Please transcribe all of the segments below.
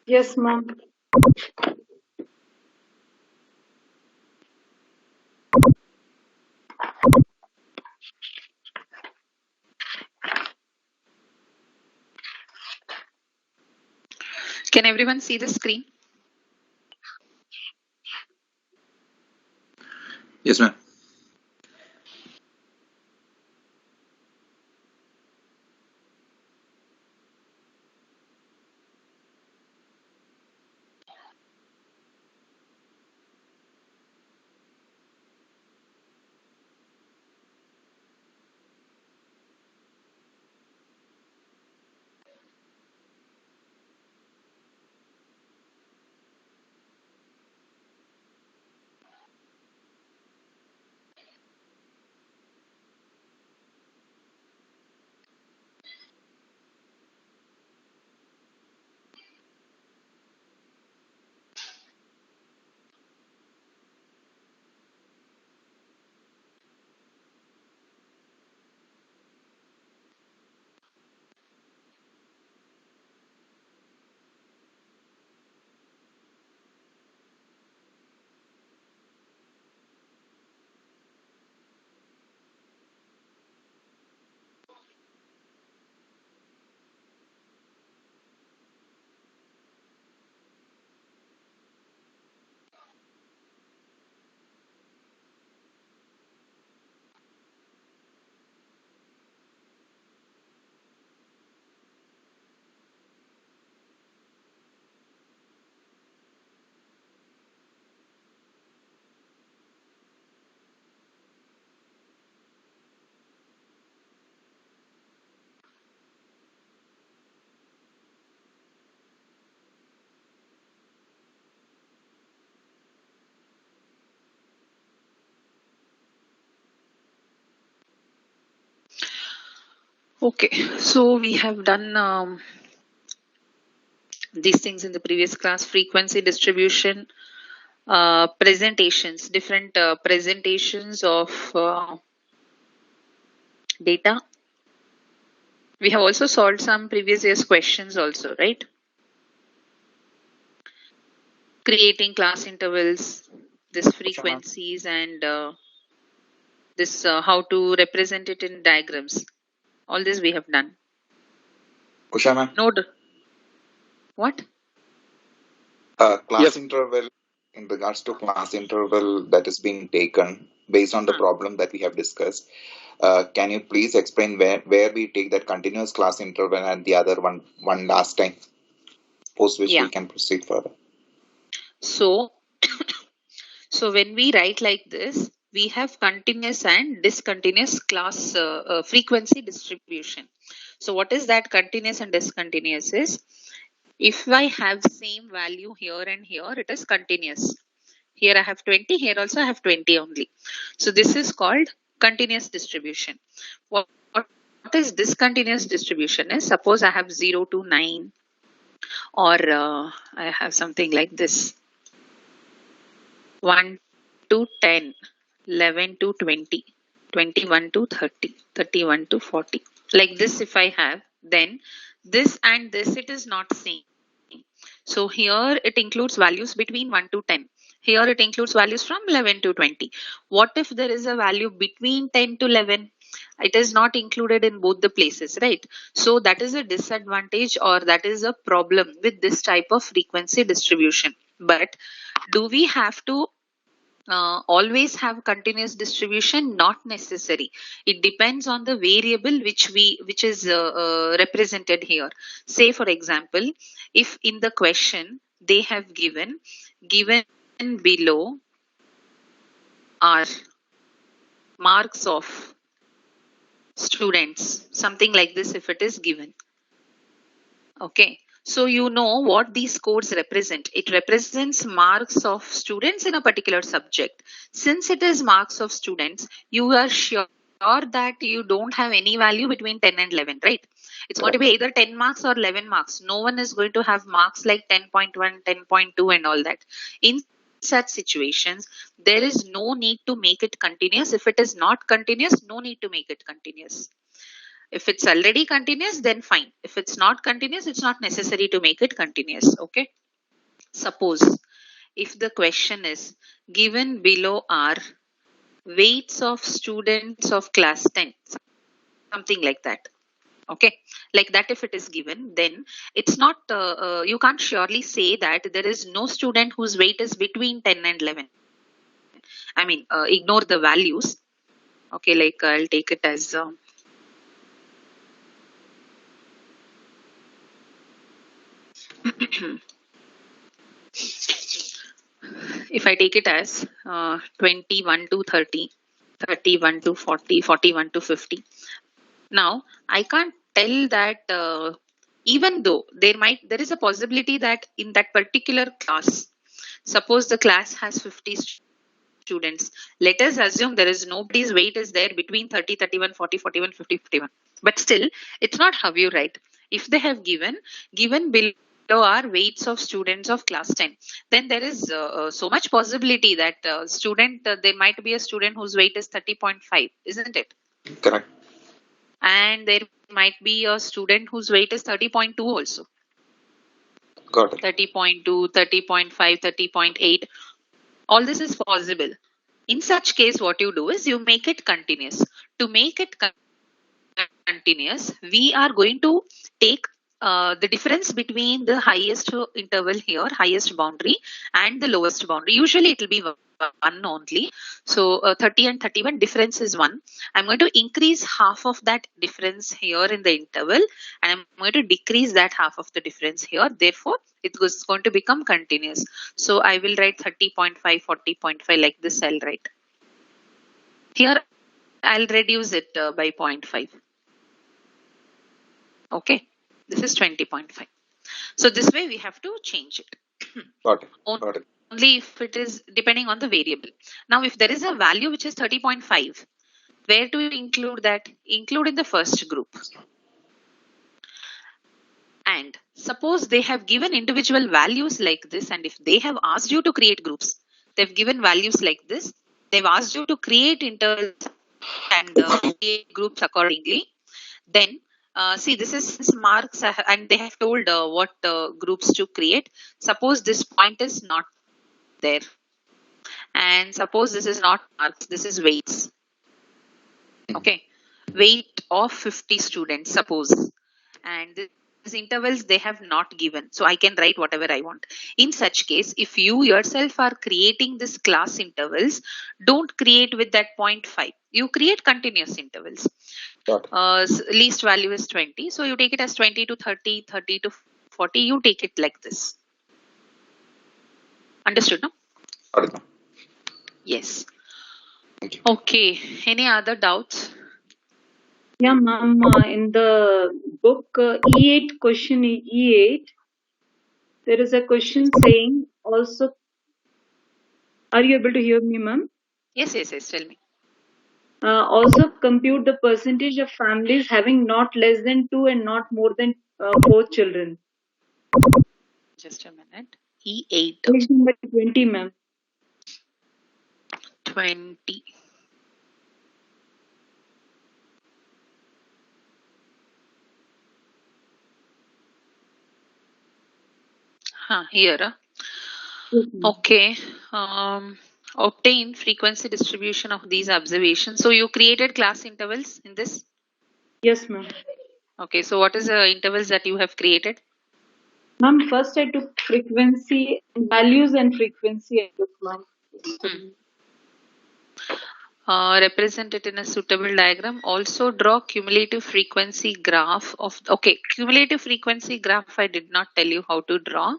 Yes, ma'am. Can everyone see the screen? Yes, ma'am. Okay, so we have done these things in the previous class: frequency distribution, presentations, different presentations of data. We have also solved some previous year's questions also, right? Creating class intervals, this Usha, ma'am. frequencies, and this how to represent it in diagrams. All this we have done. Usha, ma'am. Node. What? Class Yes. interval, in regards to class interval that is being taken based on the problem that we have discussed, can you please explain where we take that continuous class interval and the other one last time, post which Yeah. we can proceed further? So, so when we write like this, we have continuous and discontinuous class frequency distribution. So what is that continuous and discontinuous is, if I have same value here and here, it is continuous. Here I have 20, here also I have 20 only. So this is called continuous distribution. What is discontinuous distribution is, suppose I have 0 to 9, or I have something like this: 1 to 10, 11 to 20, 21 to 30, 31 to 40. Like this, if I have, then this and this, it is not same. So here it includes values between 1 to 10. Here it includes values from 11 to 20. What if there is a value between 10 to 11? It is not included in both the places, right? So that is a disadvantage, or that is a problem with this type of frequency distribution. But do we have to always have continuous distribution? Not necessary. It depends on the variable which is represented here. Say for example, if in the question they have given below are marks of students, something like this, if it is given, okay, so you know what these codes represent. It represents marks of students in a particular subject. Since it is marks of students, you are sure that you don't have any value between 10 and 11, right? It's going to be either 10 marks or 11 marks. No one is going to have marks like 10.1, 10.2 and all that. such situations, there is no need to make it continuous. If it is not continuous, no need to make it continuous. If it's already continuous, then fine. If it's not continuous, it's not necessary to make it continuous. Okay. Suppose if the question is given below are weights of students of class 10, something like that. Okay, like that, if it is given, then it's not, you can't surely say that there is no student whose weight is between 10 and 11. I mean, ignore the values. Okay, like I'll take it as if I take it as 21 to 30, 31 to 40, 41 to 50. Now, I can't tell that even though there is a possibility that in that particular class, suppose the class has 50 students, let us assume there is nobody's weight is there between 30, 31, 40, 41, 50, 51. But still, it's not how you write. If they have given below are weights of students of class 10, then there is so much possibility that there might be a student whose weight is 30.5, isn't it? Correct. And there might be a student whose weight is 30.2 also. Got it. 30.2, 30.5, 30.8. All this is possible. In such case, what you do is you make it continuous. To make it continuous, we are going to take the difference between the highest interval here, highest boundary, and the lowest boundary. Usually it will be 1 only. So 30 and 31 difference is 1. I'm going to increase half of that difference here in the interval, and I'm going to decrease that half of the difference here. Therefore, it's going to become continuous. So I will write 30.5, 40.5 like this. I'll write. Here I'll reduce it by 0.5. Okay, this is 20.5. So this way we have to change it. Got it. Got it. Only if it is depending on the variable. Now, if there is a value which is 30.5, where do you include that? Include in the first group. And suppose they have given individual values like this, and if they have asked you to create groups, they've given values like this, they've asked you to create intervals and create groups accordingly, then see, this is marks and they have told what groups to create. Suppose this point is not there, and suppose this is not marks, this is weights. Okay, weight of 50 students, suppose, and these intervals they have not given, so I can write whatever I want. In such case, if you yourself are creating this class intervals, don't create with that 0.5. You create continuous intervals. Least value is 20, so you take it as 20 to 30, 30 to 40. You take it like this. Understood, no? Yes. Okay. Any other doubts? Yeah, ma'am. In the book E8, question E8, there is a question saying also. Are you able to hear me, ma'am? Yes. Tell me. Also compute the percentage of families having not less than 2 and not more than 4 children. Just a minute. E8. Page number 20, ma'am. 20. Here. Okay. Obtain frequency distribution of these observations. So you created class intervals in this? Yes, ma'am. Okay. So what is the intervals that you have created? Ma'am, first I took frequency, values and frequency I took, ma'am. Represent it in a suitable diagram. Also draw cumulative frequency graph of, okay, cumulative frequency graph I did not tell you how to draw.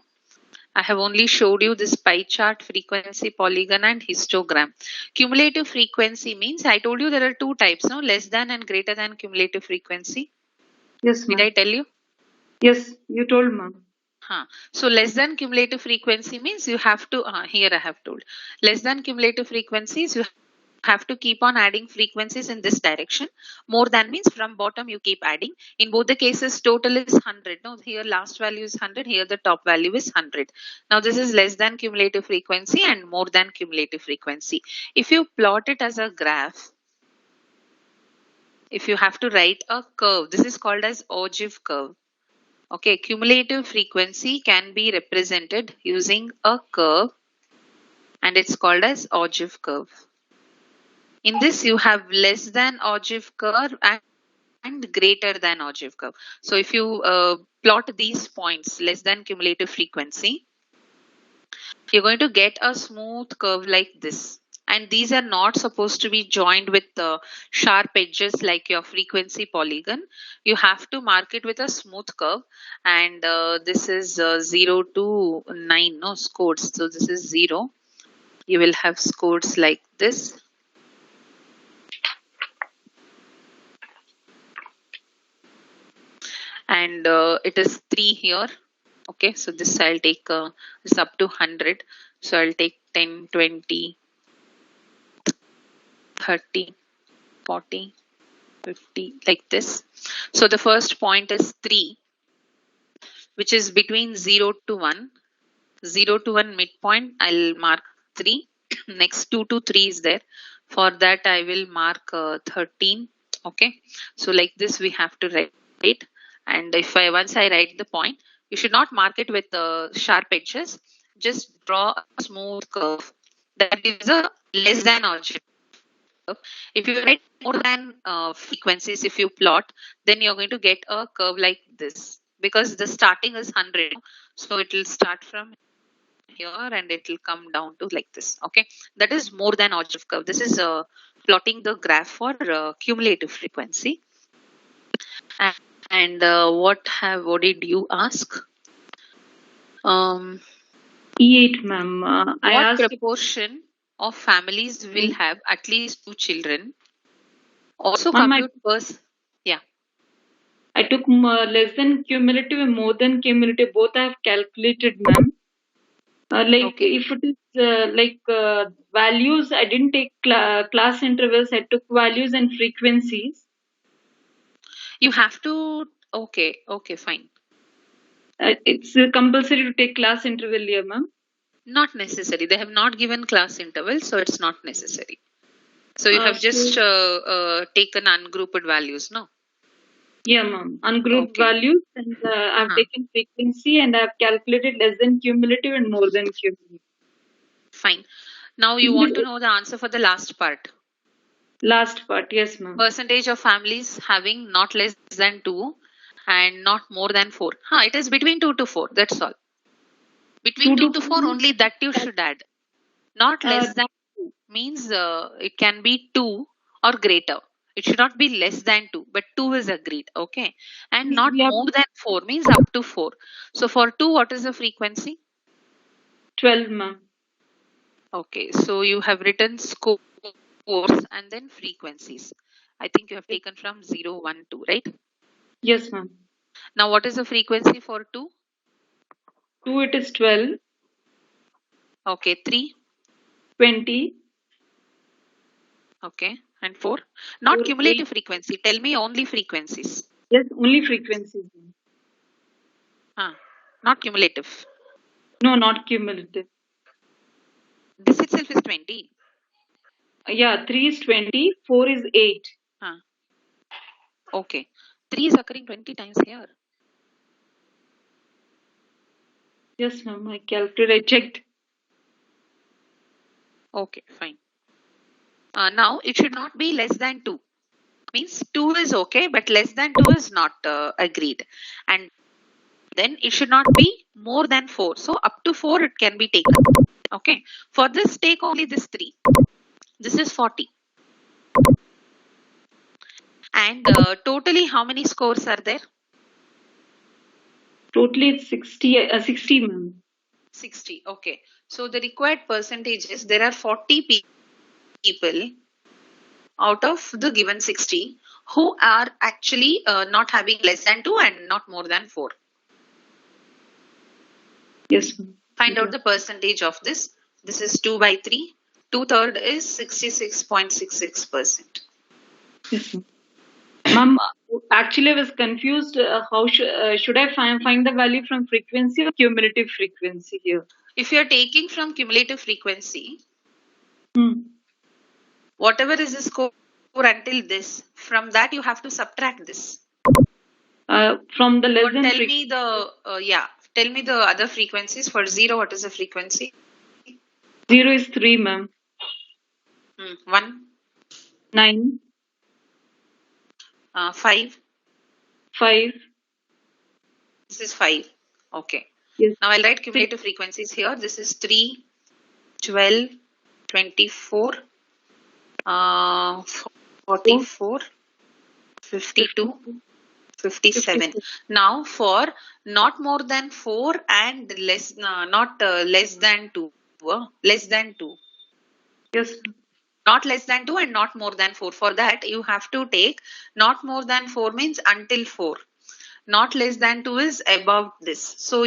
I have only showed you this pie chart, frequency, polygon and histogram. Cumulative frequency means I told you there are two types, no? Less than and greater than cumulative frequency. Yes, ma'am. Did I tell you? Yes, you told, ma'am. So less than cumulative frequency means you have to, here I have told. Less than cumulative frequencies, you have to keep on adding frequencies in this direction. More than means from bottom you keep adding. In both the cases, total is 100. No, here last value is 100. Here the top value is 100. Now this is less than cumulative frequency and more than cumulative frequency. If you plot it as a graph, if you have to write a curve, this is called as ogive curve. Okay, cumulative frequency can be represented using a curve and it's called as ogive curve. In this, you have less than ogive curve and greater than ogive curve. So if you plot these points less than cumulative frequency, you're going to get a smooth curve like this. And these are not supposed to be joined with sharp edges like your frequency polygon. You have to mark it with a smooth curve. And this is 0 to 9, no, scores. So this is 0. You will have scores like this. And it is 3 here. Okay, so this I'll take this up to 100. So I'll take 10, 20, 30, 40, 50, like this. So the first point is 3, which is between 0 to 1. 0 to 1 midpoint, I'll mark 3. Next 2 to 3 is there. For that, I will mark 13. Okay, so like this we have to write. And if once I write the point, you should not mark it with sharp edges. Just draw a smooth curve that gives a less than ogive curve. If you write more than frequencies, if you plot, then you're going to get a curve like this, because the starting is 100. So it will start from here and it will come down to like this. Okay, that is more than ogive curve. This is plotting the graph for cumulative frequency. And what did you ask? E8, ma'am. I What asked proportion of families will have at least 2 children? Also Ma'am, compute first. Yeah. I took less than cumulative and more than cumulative. Both I have calculated, ma'am. Like Okay. if it is values, I didn't take class intervals. I took values and frequencies. You have to. Okay. Okay. Fine. It's compulsory to take class interval here, ma'am. Not necessary. They have not given class interval, so it's not necessary. So you have just taken ungrouped values, no? Yeah, ma'am. Ungrouped Okay. values, and I've taken frequency and I've calculated less than cumulative and more than cumulative. Fine. Now you want to know the answer for the last part. Last part, yes, ma'am. Percentage of families having not less than 2 and not more than 4. It is between 2 to 4. That's all. Between 2 to 4, only that you should add. Not less than 2 means it can be 2 or greater. It should not be less than 2, but 2 is agreed. Okay. And not more than 4 means up to 4. So for 2, what is the frequency? 12, ma'am. Okay. So you have written scores and then frequencies. I think you have taken from 0, 1, 2, right? Yes, ma'am. Now what is the frequency for 2? 2, it is 12. Okay. 3? 20. Okay. And 4? Not 4, cumulative 8. frequency. Tell me only frequencies. Yes, only frequencies. Not cumulative. No, not cumulative. This itself is 20. Yeah, 3 is 20, 4 is 8. Okay. 3 is occurring 20 times here. Yes, ma'am. I calculated. I checked. Okay, fine. Now it should not be less than 2. Means 2 is okay, but less than 2 is not agreed. And then it should not be more than 4. So up to 4 it can be taken. Okay. For this, take only this 3. This is 40. And totally how many scores are there? Totally it's 60, ma'am. 60. Okay. So the required percentages, there are 40 people out of the given 60 who are actually not having less than 2 and not more than 4. Yes, ma'am. Find out the percentage of this. This is 2 by 3. 2/3 is 66.66%. Yes, ma'am. Ma'am, actually, I was confused. How should I find the value from frequency or cumulative frequency here? If you're taking from cumulative frequency, Hmm. whatever is the score until this, from that you have to subtract this. From the less Or than tell me the tell me the other frequencies. For 0, what is the frequency? 0 is 3, ma'am. 1, 9, 5. 5. This is 5. Okay. Yes. Now I'll write cumulative frequencies here. This is 3, 12, 24, 44, 52, 57. Now for not more than 4 and less, not less than 2. Less than 2. Yes. Not less than 2 and not more than 4. For that you have to take not more than 4 means until 4. Not less than 2 is above this. So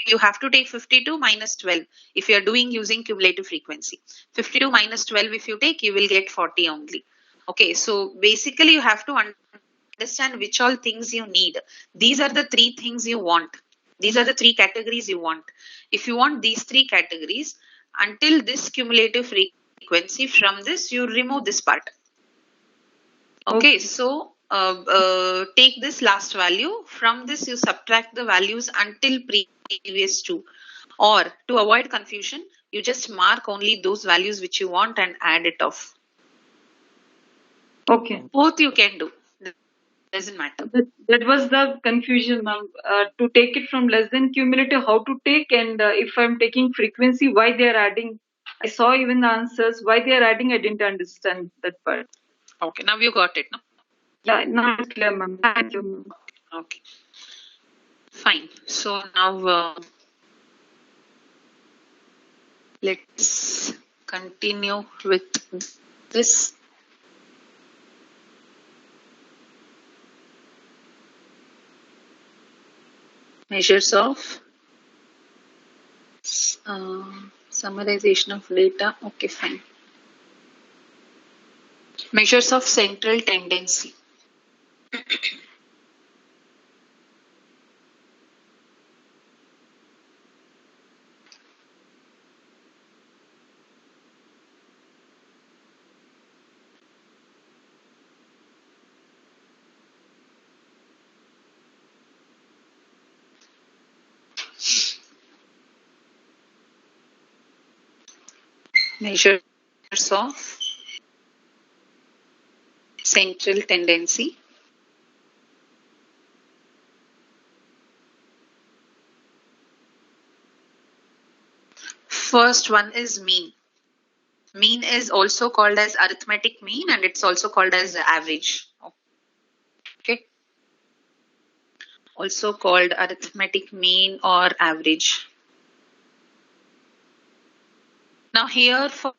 you have to take 52 minus 12 if you are doing using cumulative frequency. 52 minus 12 if you take, you will get 40 only. Okay, so basically you have to understand which all things you need. These are the 3 things you want. These are the 3 categories you want. If you want these 3 categories, until this cumulative frequency, from this you remove this part. Okay, so take this last value. From this you subtract the values until previous 2. Or to avoid confusion, you just mark only those values which you want and add it off. Okay. Both you can do. Doesn't matter. That was the confusion, ma'am. To take it from less than cumulative, how to take, and if I'm taking frequency, why they are adding. I saw even the answers. Why they are adding, I didn't understand that part. Okay, now you got it, no? Yeah, now it's clear, ma'am. Thank you, ma'am. Okay. Fine. So now let's continue with this. Measures of summarization of data. Okay, fine. Measures of central tendency. Measures of central tendency. First one is mean. Mean is also called as arithmetic mean, and it's also called as the average. Okay. Also called arithmetic mean or average. Now here for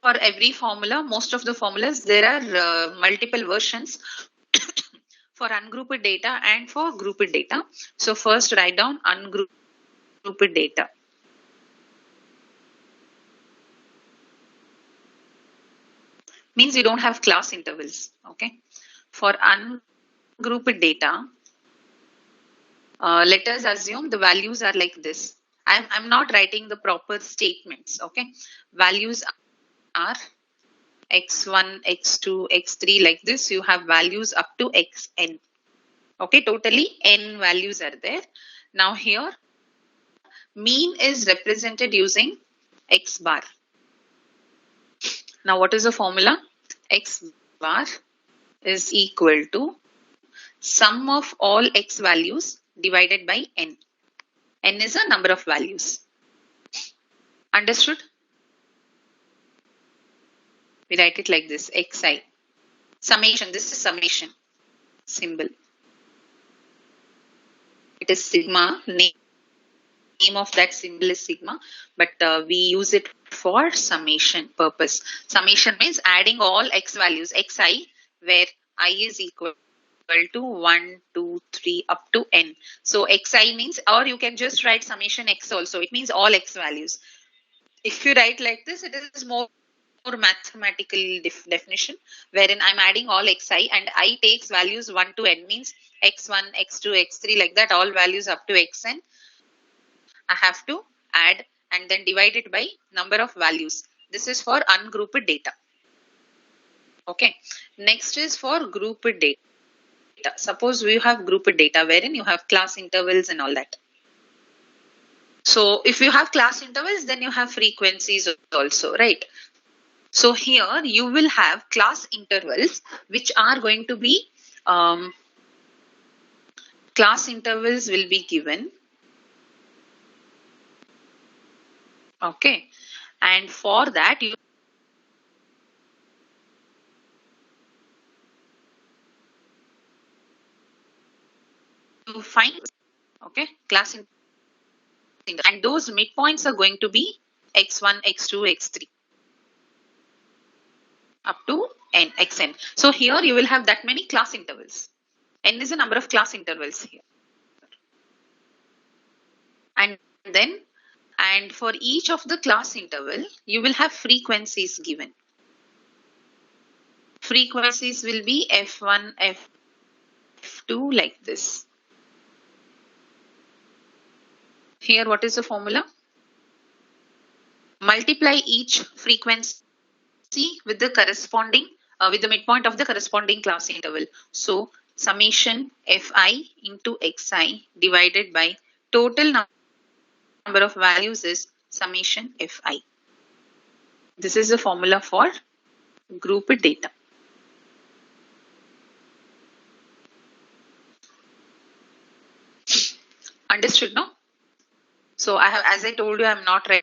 every formula, most of the formulas, there are multiple versions for ungrouped data and for grouped data. So first write down ungrouped data. Means you don't have class intervals. Okay. For ungrouped data, let us assume the values are like this. I'm not writing the proper statements. Okay. Values are x1, x2, x3 like this. You have values up to xn. Okay. Totally n values are there. Now here mean is represented using x bar. Now what is the formula? X bar is equal to sum of all x values divided by n. N is a number of values. Understood? We write it like this, xi. Summation, this is summation symbol. It is sigma, name of that symbol is sigma, but we use it for summation purpose. Summation means adding all x values, xi, where I is equal to 1, 2, 3 up to n. So xi means, or you can just write summation x also. It means all x values. If you write like this, it is more more mathematical definition, wherein I'm adding all xi and I takes values 1 to n, means x1, x2, x3, like that, all values up to xn. I have to add and then divide it by number of values. This is for ungrouped data. Okay. Next is for grouped data. Suppose we have grouped data wherein you have class intervals and all that. So if you have class intervals, then you have frequencies also, right? So here you will have class intervals which are going to be, class intervals will be given. Okay. And for that you find, okay, class intervals, and those midpoints are going to be x1, x2, x3 up to n, xn. So here you will have that many class intervals. N is the number of class intervals here. And then, and for each of the class interval, you will have frequencies given. Frequencies will be f1, f2, like this. Here, what is the formula? Multiply each frequency with the corresponding, with the midpoint of the corresponding class interval. So, summation fi into xi divided by total number of values is summation fi. This is the formula for grouped data. Understood, no? So I have, as I told you, I'm not writing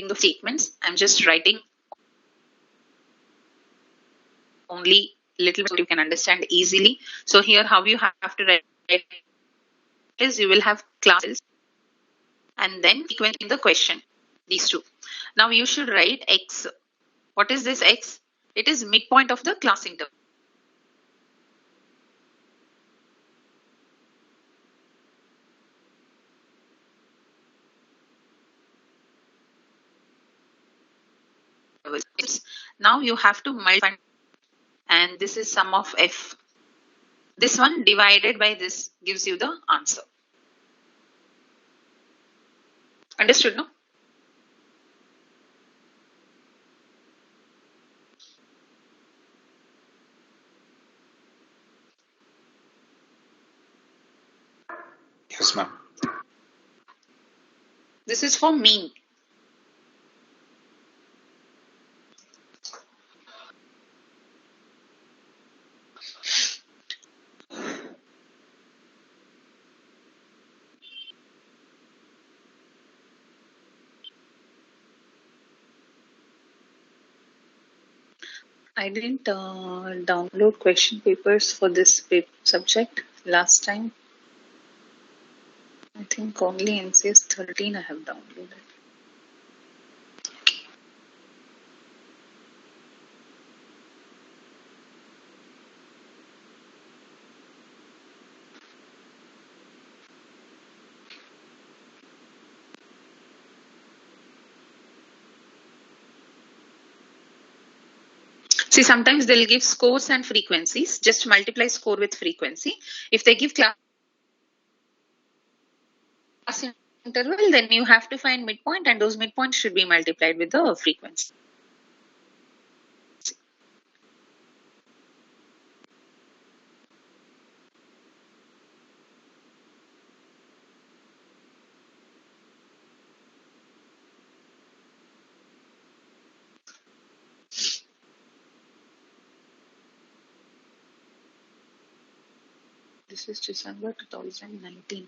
the statements. I'm just writing only little bit so you can understand easily. So here how you have to write is you will have classes and then sequence in the question, these two. Now you should write x. What is this x? It is midpoint of the class interval. Now you have to multiply, and this is sum of f. This one divided by this gives you the answer. Understood, no? Yes, ma'am. This is for mean. I didn't download question papers for this subject last time. I think only NCS 13 I have downloaded. See, sometimes they'll give scores and frequencies. Just multiply score with frequency. If they give class interval, then you have to find midpoint, and those midpoints should be multiplied with the frequency. This is December 2019.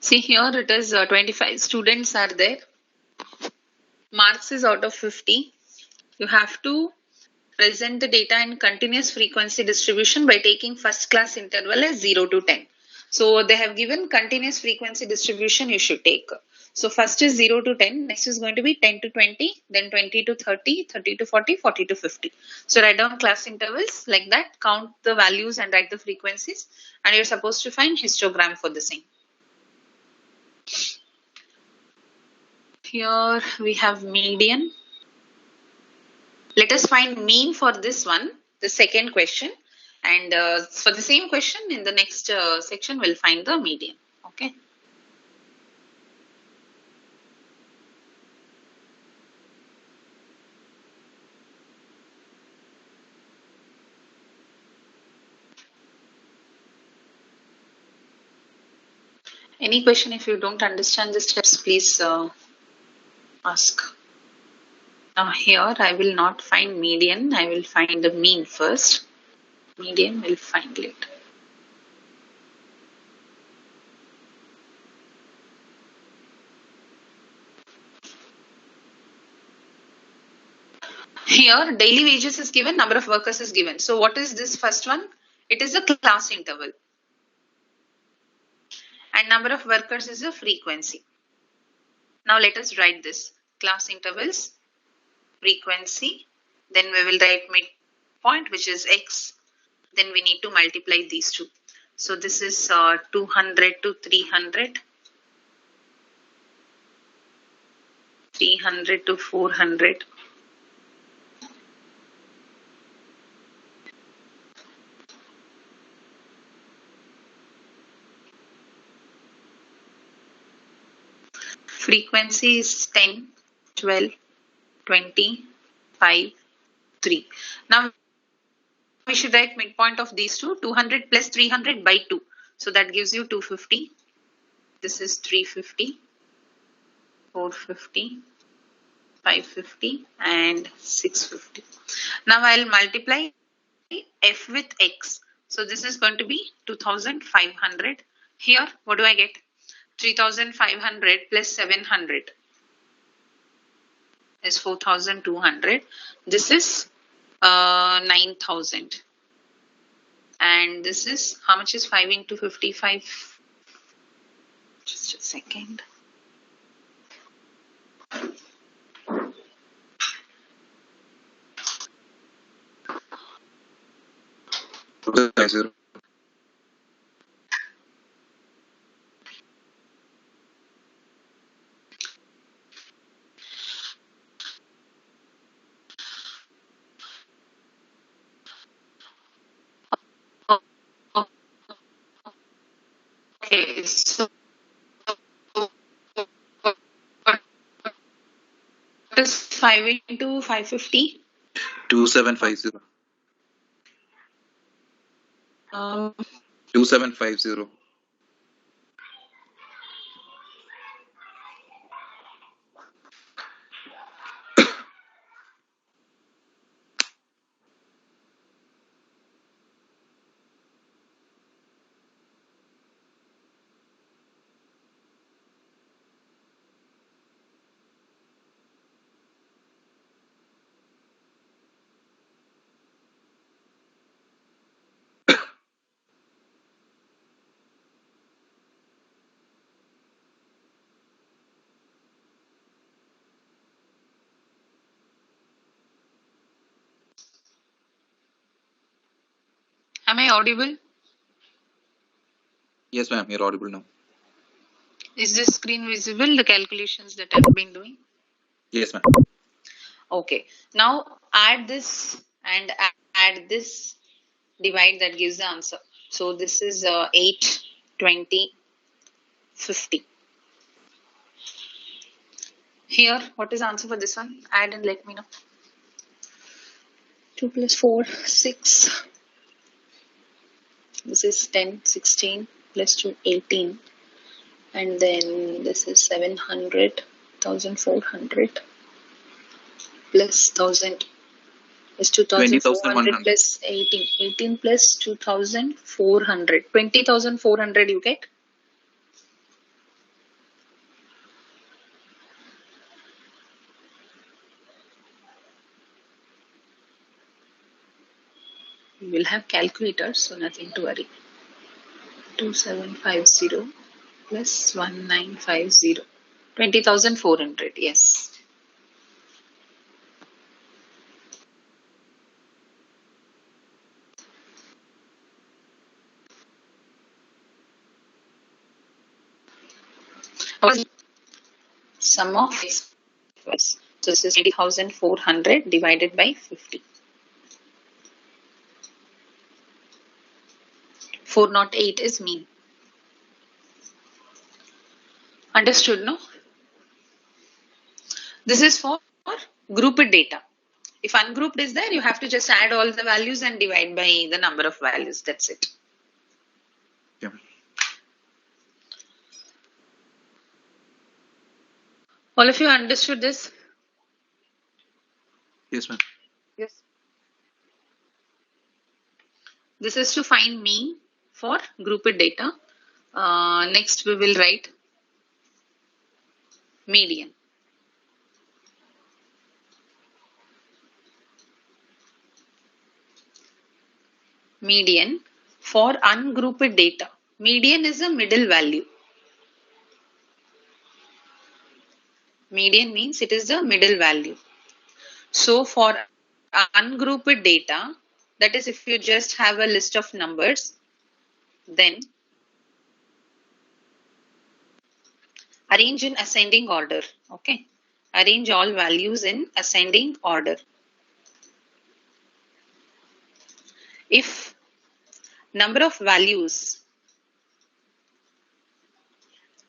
See here it is 25 students are there. Marks is out of 50. You have to present the data in continuous frequency distribution by taking first class interval as 0 to 10. So they have given continuous frequency distribution you should take. So first is 0 to 10, next is going to be 10 to 20, then 20 to 30, 30 to 40, 40 to 50. So write down class intervals like that, count the values and write the frequencies, and you're supposed to find histogram for the same. Here we have median. Let us find mean for this one, the second question. And for the same question in the next section, we'll find the median. Okay. Any question, if you don't understand the steps, please ask. Now here I will not find median, I will find the mean first. Median we'll find later. Here daily wages is given, number of workers is given. So what is this first one? It is a class interval. And number of workers is a frequency. Now let us write this. Class intervals, frequency, then we will write midpoint, which is x. Then we need to multiply these two. So this is 200 to 300, 300 to 400. Frequency is 10, 12, 20, 5, 3. Now we should write midpoint of these two, 200 plus 300 by 2. So that gives you 250. This is 350, 450, 550 and 650. Now I'll multiply f with x. So this is going to be 2500. Here, what do I get? 3500 plus 700 is 4200. This is 9000. And this is, how much is 5 into 55? Just a second. Okay, so what is 5 into 550? 2750. 2750. Am I audible? Yes, ma'am, you're audible now. Is this screen visible, the calculations that I've been doing? Yes, ma'am. Okay. Now add this and add this, divide, that gives the answer. So this is 8, 20, 50. Here, what is the answer for this one? Add and let me know. 2 plus 4, 6. This is 10, 16 plus 2, 18. And then this is 700, 1400 plus 1000 is 2400 plus 18. 18 plus 2400. 20,400 you get? We will have calculators, so nothing to worry. 2750 plus 1950. 20,400, yes. Sum of x was, so this is 20,400 divided by 50. 408 is mean. Understood, no? This is for grouped data. If ungrouped is there, you have to just add all the values and divide by the number of values. That's it. Yeah. All of you understood this? Yes, ma'am. Yes. This is to find mean for grouped data. Next, we will write median. Median for ungrouped data. Median is a middle value. Median means it is the middle value. So for ungrouped data, that is if you just have a list of numbers, then arrange in ascending order. Okay. Arrange all values in ascending order. If number of values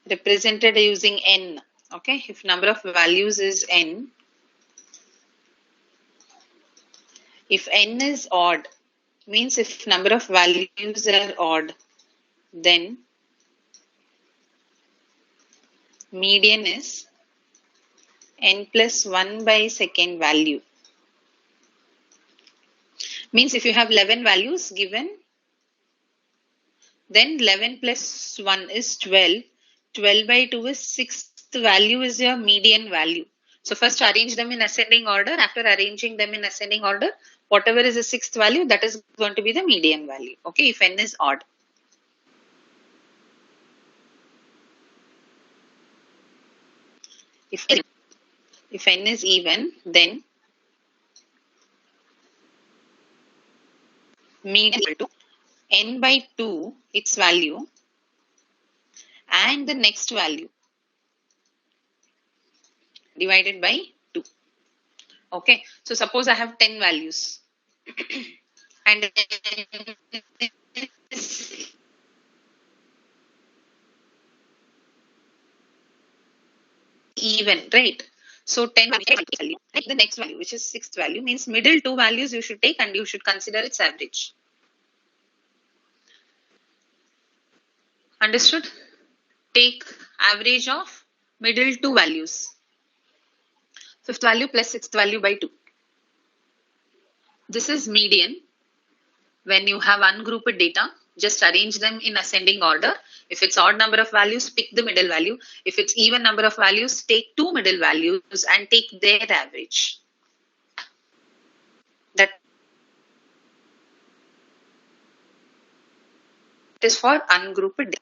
represented using n, okay, if number of values is n, if n is odd, means if number of values are odd, then median is n plus 1 by second value. Means if you have 11 values given, then 11 plus 1 is 12. 12 by 2 is 6th value is your median value. So first arrange them in ascending order. After arranging them in ascending order, whatever is the 6th value, that is going to be the median value. Okay, if n is odd. If n is even, then median equal to n by 2, its value, and the next value divided by 2. Okay, so suppose I have 10 values and even, right? So 10 value, right? The next value, which is 6th value, means middle two values you should take and you should consider its average. Understood? Take average of middle two values. 5th value plus 6th value by 2. This is median. When you have ungrouped data, just arrange them in ascending order. If it's odd number of values, pick the middle value. If it's even number of values, take two middle values and take their average. That is for ungrouped data.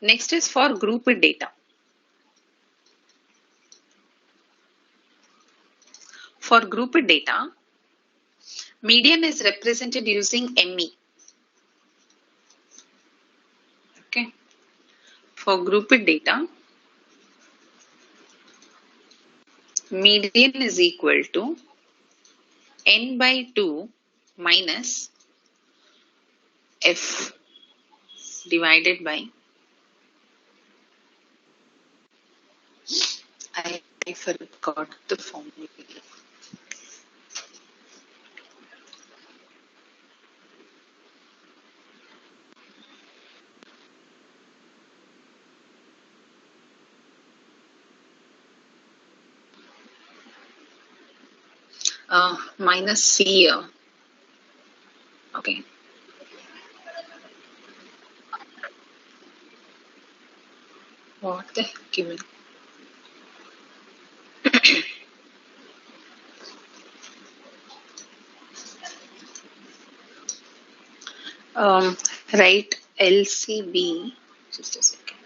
Next is for grouped data. For grouped data, median is represented using ME. Okay. For grouped data, median is equal to n by 2 minus f divided by, I forgot the formula. Minus C here. Okay. What the heck given? Write LCB. Just a second.